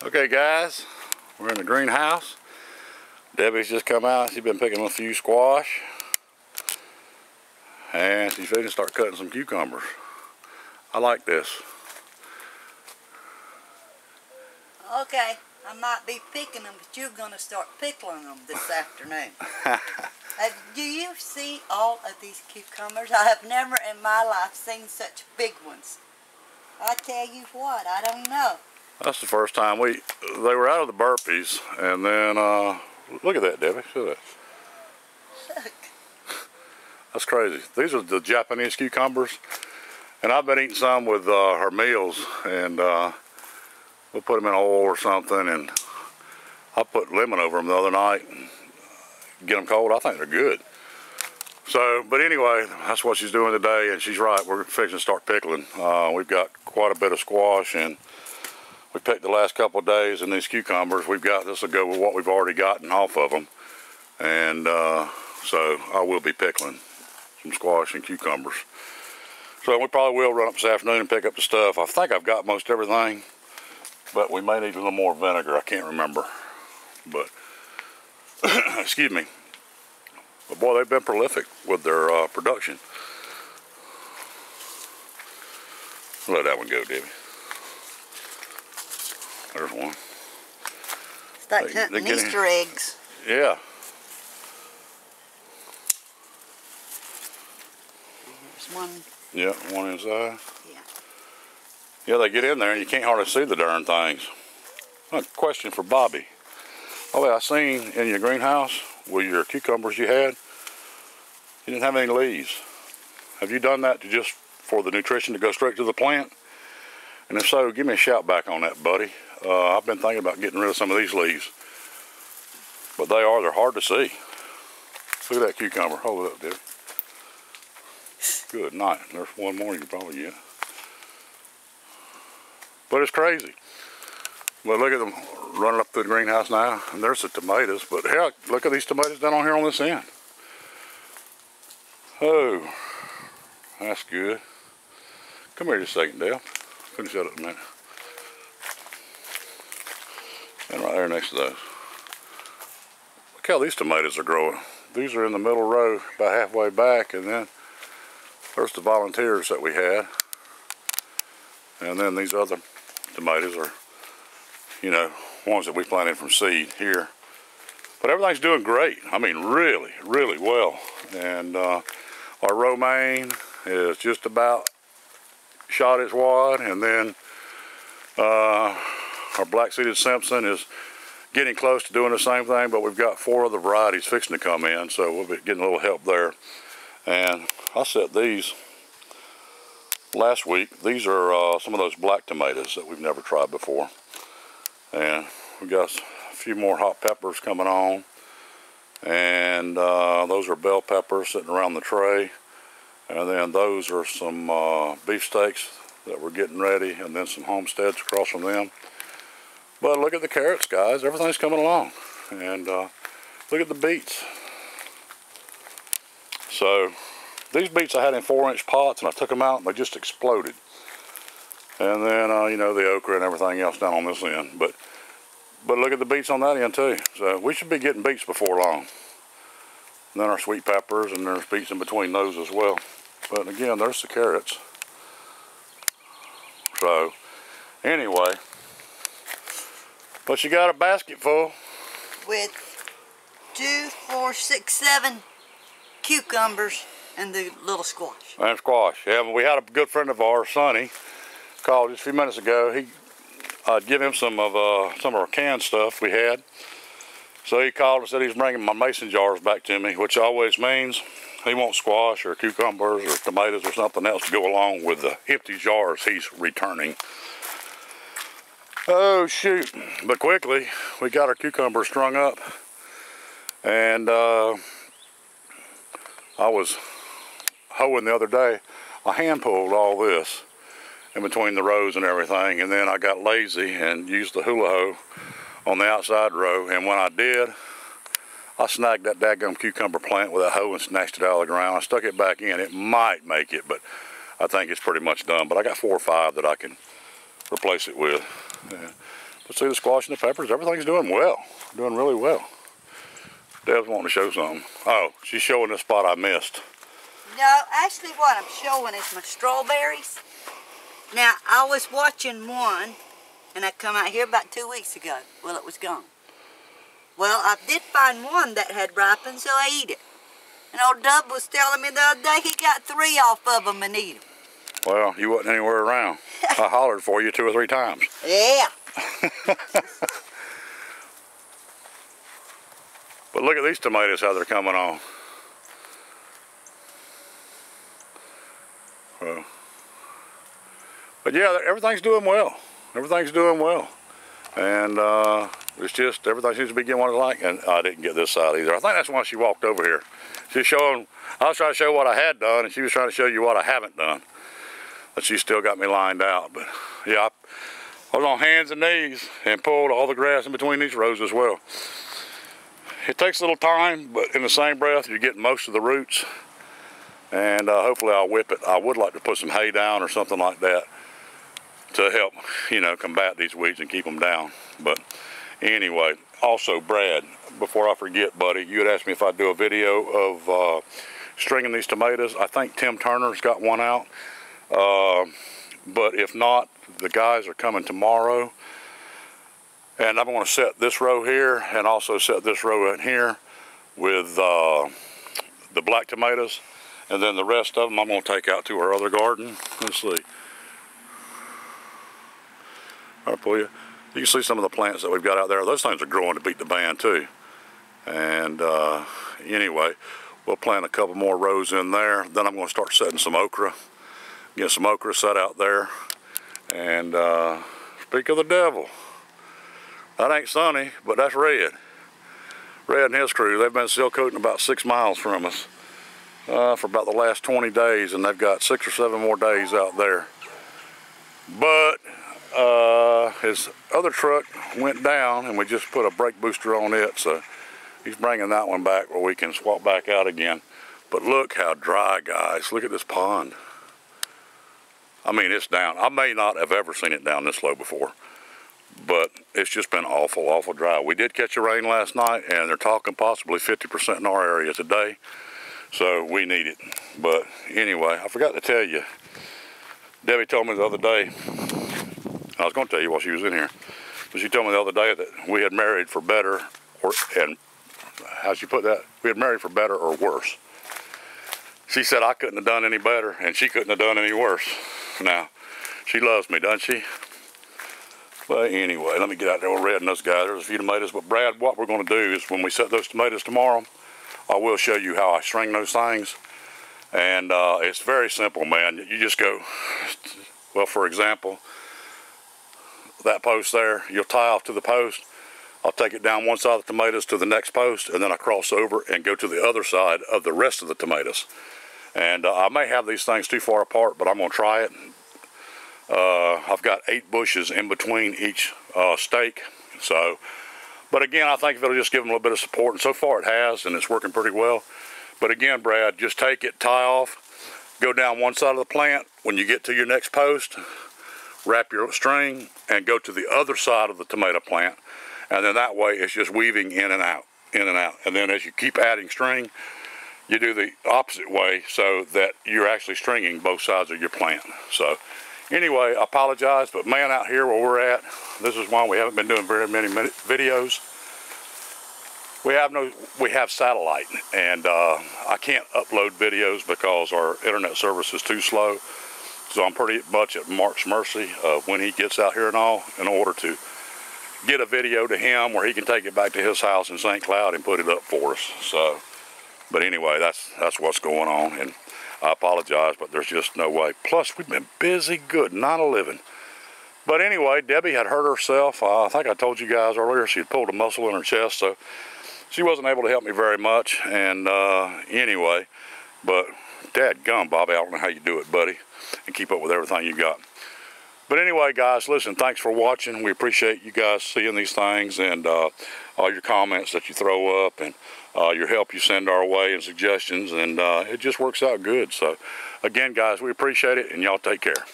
Okay guys, we're in the greenhouse. Debbie's just come out. She's been picking a few squash. And she's ready to start cutting some cucumbers. I like this. Okay, I might be picking them, but you're going to start pickling them this afternoon. Do you see all of these cucumbers? I have never in my life seen such big ones. I tell you what, I don't know. That's the first time they were out of the burpees, and then look at that, Debbie. See that? Look. That's crazy. These are the Japanese cucumbers, and I've been eating some with our meals, and we'll put them in oil or something, and I put lemon over them the other night and get them cold. I think they're good. So, but anyway, that's what she's doing today, and she's right. We're fixing to start pickling. We've got quite a bit of squash, and we picked the last couple of days, and these cucumbers we've got, this will go with what we've already gotten off of them. And so I will be pickling some squash and cucumbers. So we probably will run up this afternoon and pick up the stuff. I think I've got most everything, but we may need a little more vinegar. I can't remember. But, excuse me. But boy, they've been prolific with their production. Let that one go, Debbie. There's one. It's like hunting Easter eggs. Yeah. There's one. Yeah, one inside. Yeah. Yeah, they get in there and you can't hardly see the darn things. A question for Bobby. Oh, I seen in your greenhouse with your cucumbers you had, you didn't have any leaves. Have you done that just for the nutrition to go straight to the plant? And if so, give me a shout back on that, buddy. I've been thinking about getting rid of some of these leaves. But they're hard to see. Look at that cucumber. Hold it up, Debbie. Good night. There's one more you can probably get. But it's crazy. But look at them running up through the greenhouse now. And there's the tomatoes. But heck, look at these tomatoes down on here on this end. Oh, that's good. Come here just a second, Dale. Finish that up a minute. And right there next to those. Look how these tomatoes are growing. These are in the middle row, about halfway back, and then there's the volunteers that we had. And then these other tomatoes are, you know, ones that we planted from seed here. But everything's doing great. I mean, really, really well. And our romaine is just about shot its wad, and then our black-seeded Simpson is getting close to doing the same thing, but we've got 4 other varieties fixing to come in, so we'll be getting a little help there. And I set these last week. These are some of those black tomatoes that we've never tried before. And we've got a few more hot peppers coming on. And those are bell peppers sitting around the tray. And then those are some beefsteaks that we're getting ready, and then some homesteads across from them. But look at the carrots, guys. Everything's coming along. And look at the beets. So these beets I had in 4-inch pots, and I took them out and they just exploded. And then you know, the okra and everything else down on this end. But look at the beets on that end too. So we should be getting beets before long. And then our sweet peppers, and there's beets in between those as well. But again, there's the carrots. So anyway, but you got a basket full with 2, 4, 6, 7 cucumbers and the little squash. And squash. Yeah, but we had a good friend of ours, Sonny, called just a few minutes ago. I'd give him some of our canned stuff we had. So he called and said he was bringing my mason jars back to me, which always means he wants squash or cucumbers or tomatoes or something else to go along with the empty jars he's returning. Oh shoot, but quickly we got our cucumbers strung up, and I was hoeing the other day. I hand pulled all this in between the rows and everything, and then I got lazy and used the hula hoe on the outside row, and when I did, I snagged that daggum cucumber plant with a hoe and snatched it out of the ground. I stuck it back in. It might make it, but I think it's pretty much done. But I got 4 or 5 that I can replace it with. But see the squash and the peppers, everything's doing well. Doing really well. Deb's wanting to show something. Oh, she's showing the spot I missed. No, actually what I'm showing is my strawberries. Now, I was watching one, and I come out here about 2 weeks ago. Well, it was gone. Well, I did find one that had ripened, so I eat it. And old Dub was telling me the other day he got 3 off of them and eat them. Well, you wasn't anywhere around. I hollered for you 2 or 3 times. Yeah. But look at these tomatoes, how they're coming on. Well, but yeah, everything's doing well. Everything's doing well. And it's just, everything seems to be getting what I like. And I didn't get this side either. I think that's why she walked over here. She's showing, I was trying to show what I had done, and she was trying to show you what I haven't done. But she still got me lined out. But yeah, I was on hands and knees and pulled all the grass in between these rows as well. It takes a little time, but in the same breath, you're getting most of the roots. And hopefully I'll whip it. I would like to put some hay down or something like that to help, you know, combat these weeds and keep them down. But anyway, also Brad, before I forget, buddy, you had asked me if I'd do a video of stringing these tomatoes. I think Tim Turner's got one out. But if not, the guys are coming tomorrow. And I'm going to set this row here and also set this row in here with the black tomatoes. And then the rest of them I'm going to take out to our other garden. Let's see. I'll pull you. You can see some of the plants that we've got out there. Those things are growing to beat the band too. And anyway, we'll plant a couple more rows in there. Then I'm going to start setting some okra. Get some okra set out there. And speak of the devil. That ain't Sonny, but that's Red. Red and his crew, they've been seal coating about 6 miles from us for about the last 20 days, and they've got 6 or 7 more days out there. But his other truck went down, and we just put a brake booster on it, so he's bringing that one back where we can swap back out again. But look how dry, guys. Look at this pond. I mean, it's down. I may not have ever seen it down this low before, but it's just been awful, awful dry. We did catch a rain last night, and they're talking possibly 50% in our area today, so we need it. But anyway, I forgot to tell you, Debbie told me the other day, I was going to tell you while she was in here, but she told me the other day that we had married for better, and how'd she put that? We had married for better or worse. She said I couldn't have done any better, and she couldn't have done any worse. Now, she loves me, doesn't she? But anyway, let me get out there with Red and those guys. There's a few tomatoes. But Brad, what we're going to do is when we set those tomatoes tomorrow, I will show you how I string those things. And it's very simple, man. You just go, well, for example, that post there, you'll tie off to the post. I'll take it down one side of the tomatoes to the next post, and then I cross over and go to the other side of the rest of the tomatoes. And I may have these things too far apart, but I'm going to try it. I've got 8 bushes in between each stake. So, but again, I think if it'll just give them a little bit of support, and so far it has, and it's working pretty well. But again, Brad, just take it, tie off, go down one side of the plant. When you get to your next post, wrap your string and go to the other side of the tomato plant. And then that way it's just weaving in and out, in and out. And then as you keep adding string, you do the opposite way so that you're actually stringing both sides of your plant. So anyway, I apologize, but man, out here where we're at, this is why we haven't been doing very many videos. We have satellite, and I can't upload videos because our internet service is too slow. So I'm pretty much at Mark's mercy when he gets out here and all, in order to get a video to him where he can take it back to his house in St. Cloud and put it up for us. So, but anyway, that's what's going on, and I apologize, but there's just no way. Plus, we've been busy, good, not a living. But anyway, Debbie had hurt herself. I think I told you guys earlier she had pulled a muscle in her chest, so she wasn't able to help me very much. And anyway, but dadgum, Bobby, I don't know how you do it, buddy, and keep up with everything you got. But anyway, guys, listen, thanks for watching. We appreciate you guys seeing these things, and all your comments that you throw up, and your help you send our way, and suggestions, and it just works out good. So again, guys, we appreciate it, and y'all take care.